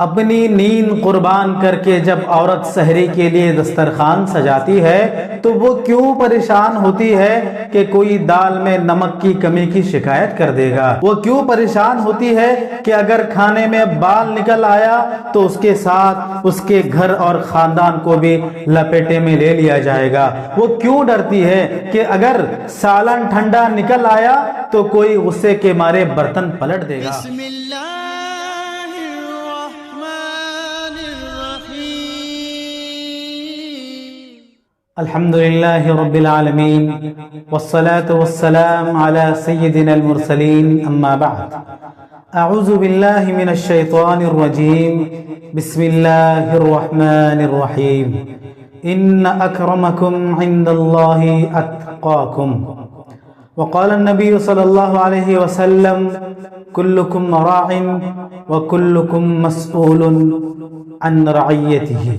اپنی نیند قربان کر کے جب عورت سحری کے لیے دسترخوان سجاتی ہے تو وہ کیوں پریشان ہوتی ہے کہ کوئی دال میں نمک کی کمی کی شکایت کر دے گا؟ وہ کیوں پریشان ہوتی ہے کہ اگر کھانے میں بال نکل آیا تو اس کے ساتھ اس کے گھر اور خاندان کو بھی لپیٹے میں لے لیا جائے گا؟ وہ کیوں ڈرتی ہے کہ اگر سالن ٹھنڈا نکل آیا تو کوئی غصے کے مارے برتن پلٹ دے گا؟ الحمدللہ رب العالمین والصلاة والسلام علی سیدنا المرسلین اما بعد اعوذ باللہ من الشیطان الرجیم بسم اللہ الرحمن الرحیم ان اکرمکم عند اللہ اتقاکم وقال النبی صلی اللہ علیہ وسلم کلکم راع وکلکم مسئول عن رعیتہ۔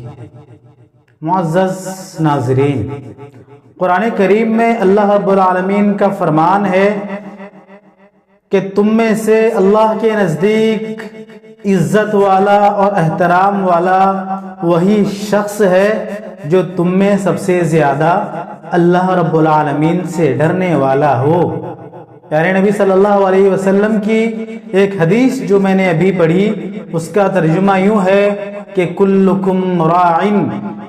معزز ناظرین، قرآن کریم میں اللہ رب العالمین کا فرمان ہے کہ تم میں سے اللہ کے نزدیک عزت والا اور احترام والا وہی شخص ہے جو تم میں سب سے زیادہ اللہ رب العالمین سے ڈرنے والا ہو۔ پیارے نبی صلی اللہ علیہ وسلم کی ایک حدیث جو میں نے ابھی پڑھی، اس کا ترجمہ یوں ہے کہ کلکم راعٍ،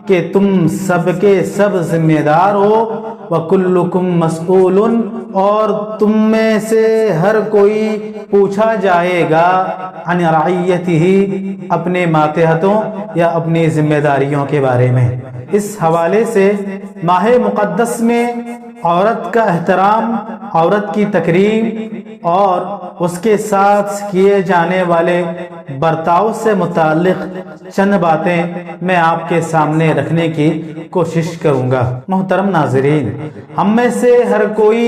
کہ تم سب کے سب ذمہ دار ہو، وَكُلُّكُمْ مَسْئُولٌ، اور تم میں سے ہر کوئی پوچھا جائے گا عن رعیتہ، اپنے ماتحتوں یا اپنی ذمہ داریوں کے بارے میں۔ اس حوالے سے ماہ مقدس میں عورت کا احترام، عورت کی تکریم اور اس کے ساتھ کیے جانے والے برتاؤ سے متعلق چند باتیں میں آپ کے سامنے رکھنے کی کوشش کروں گا۔ محترم ناظرین، ہم میں سے ہر کوئی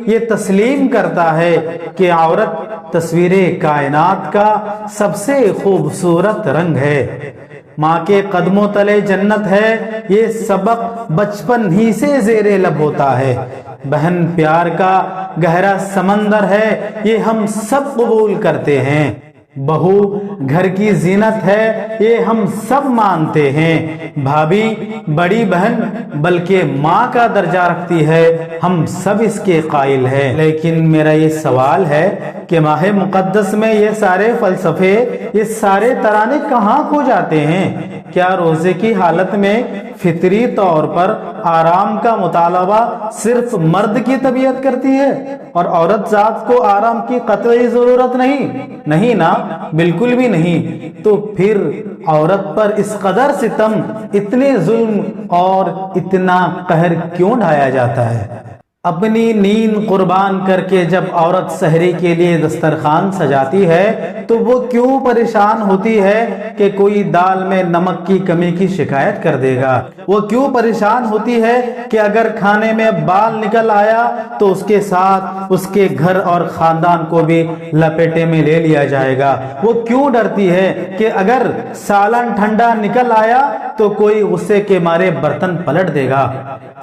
یہ تسلیم کرتا ہے کہ عورت تصویر کائنات کا سب سے خوبصورت رنگ ہے، ماں کے قدموں تلے جنت ہے، یہ سبق بچپن ہی سے زیر لب ہوتا ہے۔ بہن پیار کا گہرا سمندر ہے، یہ ہم سب قبول کرتے ہیں۔ بہو گھر کی زینت ہے، یہ ہم سب مانتے ہیں۔ بھابھی بڑی بہن بلکہ ماں کا درجہ رکھتی ہے، ہم سب اس کے قائل ہیں۔ لیکن میرا یہ سوال ہے کہ ماہ مقدس میں یہ سارے فلسفے، یہ سارے ترانے کہاں کھو جاتے ہیں؟ کیا روزے کی حالت میں فطری طور پر آرام کا مطالبہ صرف مرد کی طبیعت کرتی ہے اور عورت ذات کو آرام کی قطعی ضرورت نہیں نا، بالکل بھی نہیں۔ تو پھر عورت پر اس قدر ستم، اتنے ظلم اور اتنا قہر کیوں ڈھایا جاتا ہے؟ اپنی نیند قربان کر کے جب عورت سحری کے لیے دسترخوان سجاتی ہے تو وہ کیوں پریشان ہوتی ہے کہ کوئی دال میں نمک کی کمی کی شکایت کر دے گا؟ وہ کیوں پریشان ہوتی ہے کہ اگر کھانے میں بال نکل آیا تو اس کے ساتھ اس کے گھر اور خاندان کو بھی لپیٹے میں لے لیا جائے گا؟ وہ کیوں ڈرتی ہے کہ اگر سالن ٹھنڈا نکل آیا تو کوئی غصے کے مارے برتن پلٹ دے گا؟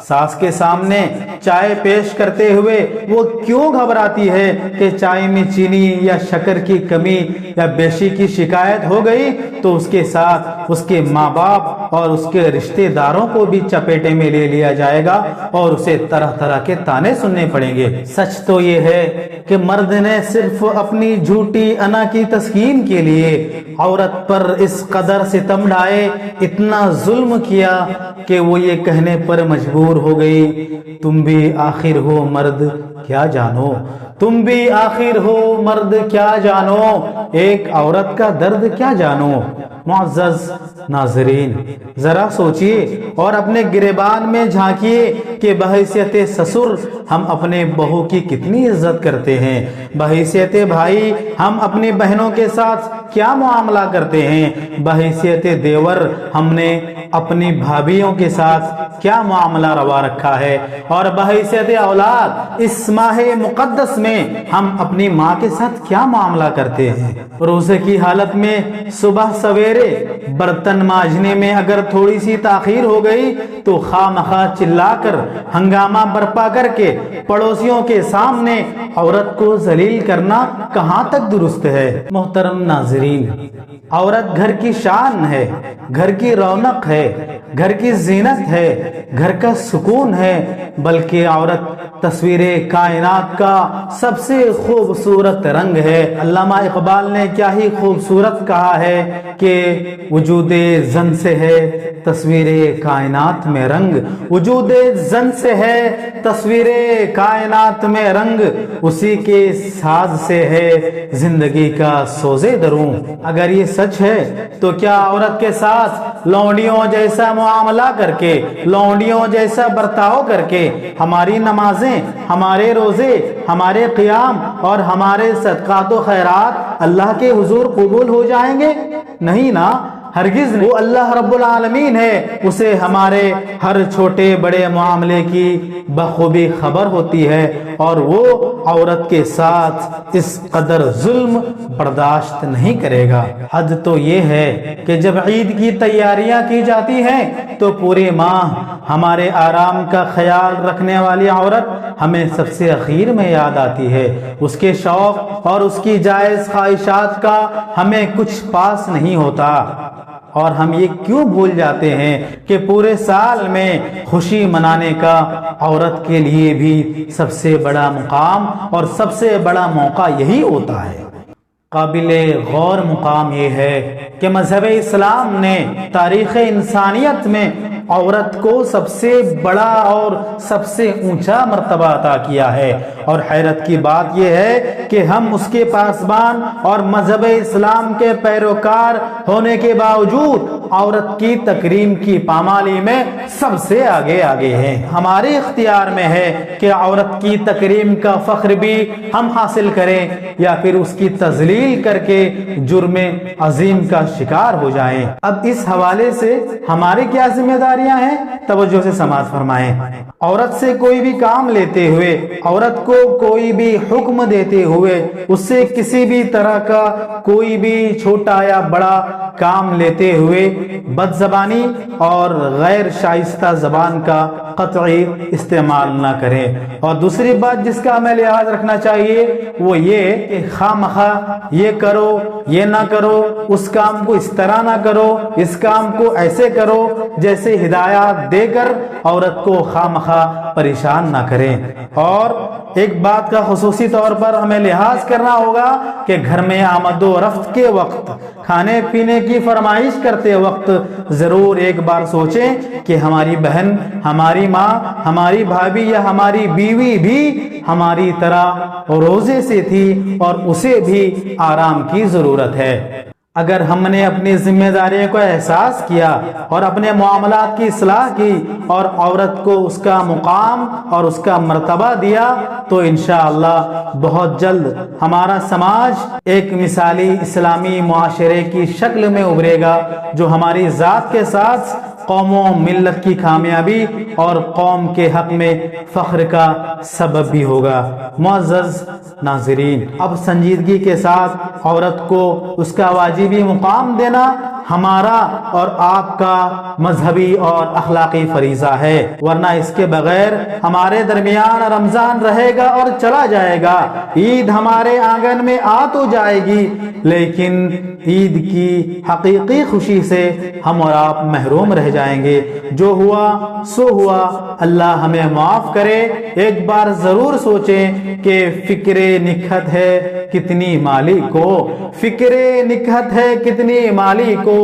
ساس کے سامنے چائے پیش کرتے ہوئے وہ کیوں گھبراتی ہے کہ چائے میں چینی یا شکر کی کمی یا بیشی کی شکایت ہو گئی تو اس کے ساتھ اس کے ماں باپ اور اس کے رشتہ داروں کو بھی چپیٹے میں لے لیا جائے گا اور اسے طرح طرح کے تانے سننے پڑیں گے؟ سچ تو یہ ہے کہ مرد نے صرف اپنی جھوٹی انا کی تسکین کے لیے عورت پر اس قدر ستم ڈھائے، اتنا ظلم کیا کہ وہ یہ کہنے پر مجبور ہو گئی، تم بھی آخر ہو مرد کیا جانو، تم بھی آخر ہو مرد کیا جانو، ایک عورت کا درد کیا جانو۔ معزز ناظرین، ذرا سوچئے اور اپنے گریبان میں جھانکیے کہ بحیثیت سسر ہم اپنے بہو کی کتنی عزت کرتے ہیں، بحیثیت بھائی ہم اپنی بہنوں کے ساتھ کیا معاملہ کرتے ہیں، بحیثیت دیور ہم نے اپنی بھابھیوں کے ساتھ کیا معاملہ روا رکھا ہے، اور بحیثیت اولاد اس ماہ مقدس میں میں ہم اپنی ماں کے ساتھ کیا معاملہ کرتے ہیں؟ روزے کی حالت میں صبح سویرے برتن مانجنے میں اگر تھوڑی سی تاخیر ہو گئی تو خواہ مخواہ چلا کر ہنگامہ برپا کر کے پڑوسیوں کے سامنے عورت کو ذلیل کرنا کہاں تک درست ہے؟ محترم ناظرین، عورت گھر کی شان ہے، گھر کی رونق ہے، گھر کی زینت ہے، گھر کا سکون ہے، بلکہ عورت تصویر کائنات کا سب سے خوبصورت رنگ ہے۔ علامہ اقبال نے کیا ہی خوبصورت کہا ہے کہ وجود زن سے ہے تصویر کائنات میں رنگ، وجود زن سے ہے تصویر کائنات میں رنگ، اسی کے ساز سے ہے زندگی کا سوزے دروں۔ اگر یہ سچ ہے تو کیا عورت کے ساتھ لونڈیوں جیسا معاملہ کر کے، لونڈیوں جیسا برتاؤ کر کے ہماری نمازیں، ہمارے روزے، ہمارے قیام اور ہمارے صدقات و خیرات اللہ کے حضور قبول ہو جائیں گے؟ نہیں نا، ہرگز نہیں۔ وہ اللہ رب العالمین ہے، اسے ہمارے ہر چھوٹے بڑے معاملے کی بخوبی خبر ہوتی ہے، اور وہ عورت کے ساتھ اس قدر ظلم برداشت نہیں کرے گا۔ حد تو یہ ہے کہ جب عید کی تیاریاں کی جاتی ہیں تو پورے ماہ ہمارے آرام کا خیال رکھنے والی عورت ہمیں سب سے اخیر میں یاد آتی ہے، اس کے شوق اور اس کی جائز خواہشات کا ہمیں کچھ پاس نہیں ہوتا، اور ہم یہ کیوں بھول جاتے ہیں کہ پورے سال میں خوشی منانے کا عورت کے لیے بھی سب سے بڑا مقام اور سب سے بڑا موقع یہی ہوتا ہے۔ قابل غور مقام یہ ہے کہ مذہب اسلام نے تاریخ انسانیت میں عورت کو سب سے بڑا اور سب سے اونچا مرتبہ عطا کیا ہے، اور حیرت کی بات یہ ہے کہ ہم اس کے پاسبان اور مذہب اسلام کے پیروکار ہونے کے باوجود عورت کی تکریم کی پامالی میں سب سے آگے ہیں۔ ہمارے اختیار میں ہے کہ عورت کی تکریم کا فخر بھی ہم حاصل کریں یا پھر اس کی تذلیل کر کے جرم عظیم کا شکار ہو جائیں۔ اب اس حوالے سے ہماری کیا ذمہ داریاں ہیں؟ توجہ سے سماعت فرمائیں۔ عورت سے کوئی بھی کام لیتے ہوئے، عورت کو کوئی بھی حکم دیتے ہوئے، اس سے کسی بھی طرح کا کوئی بھی چھوٹا یا بڑا کام لیتے ہوئے بد زبانی اور غیر شائستہ زبان کا قطعی استعمال نہ کریں۔ اور دوسری بات جس کا ہمیں لحاظ رکھنا چاہیے وہ یہ کہ خواہ مخواہ یہ کرو، یہ نہ کرو، اس کام کو اس طرح نہ کرو، اس کام کو ایسے کرو، جیسے ہدایات دے کر عورت کو خواہ مخواہ پریشان نہ کریں۔ اور ایک بات کا خصوصی طور پر ہمیں لحاظ کرنا ہوگا کہ گھر میں آمد و رفت کے وقت، کھانے پینے کی فرمائش کرتے وقت ضرور ایک بار سوچیں کہ ہماری بہن، ہماری ماں، ہماری بھابھی یا ہماری بیوی بھی ہماری طرح روزے سے تھی اور اسے بھی آرام کی ضرورت ہے۔ اگر ہم نے اپنی ذمہ داریوں کو احساس کیا اور اپنے معاملات کی اصلاح کی اور عورت کو اس کا مقام اور اس کا مرتبہ دیا تو انشاءاللہ بہت جلد ہمارا سماج ایک مثالی اسلامی معاشرے کی شکل میں ابھرے گا، جو ہماری ذات کے ساتھ قوم و ملت کی کامیابی اور قوم کے حق میں فخر کا سبب بھی ہوگا۔ معزز ناظرین، اب سنجیدگی کے ساتھ عورت کو اس کا واجبی مقام دینا ہمارا اور آپ کا مذہبی اور اخلاقی فریضہ ہے، ورنہ اس کے بغیر ہمارے درمیان رمضان رہے گا اور چلا جائے گا، عید ہمارے آنگن میں آ تو جائے گی لیکن عید کی حقیقی خوشی سے ہم اور آپ محروم رہ جائیں گے۔ جو ہوا سو ہوا، اللہ ہمیں معاف کرے۔ ایک بار ضرور سوچیں کہ فکر نکہت ہے کتنی مالی کو، فکر نکہت ہے کتنی مالی کو،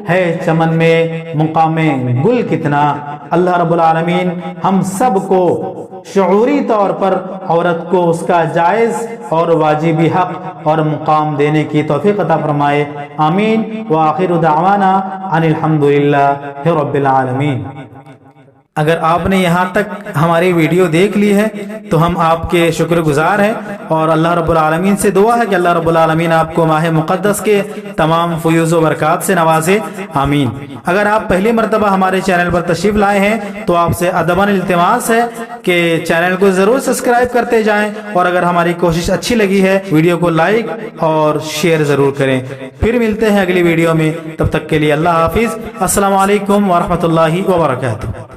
ہے چمن میں مقام گل کتنا۔ اللہ رب العالمین ہم سب کو شعوری طور پر عورت کو اس کا جائز اور واجبی حق اور مقام دینے کی توفیق عطا فرمائے، آمین۔ وآخر دعوانا ان الحمدللہ رب العالمین۔ اگر آپ نے یہاں تک ہماری ویڈیو دیکھ لی ہے تو ہم آپ کے شکر گزار ہیں، اور اللہ رب العالمین سے دعا ہے کہ اللہ رب العالمین آپ کو ماہ مقدس کے تمام فیوز و برکات سے نوازے، آمین۔ اگر آپ پہلی مرتبہ ہمارے چینل پر تشریف لائے ہیں تو آپ سے ادباً التماس ہے کہ چینل کو ضرور سبسکرائب کرتے جائیں، اور اگر ہماری کوشش اچھی لگی ہے ویڈیو کو لائک اور شیئر ضرور کریں۔ پھر ملتے ہیں اگلی ویڈیو میں، تب تک کے لیے اللہ حافظ۔ السلام علیکم ورحمۃ اللہ وبرکاتہ۔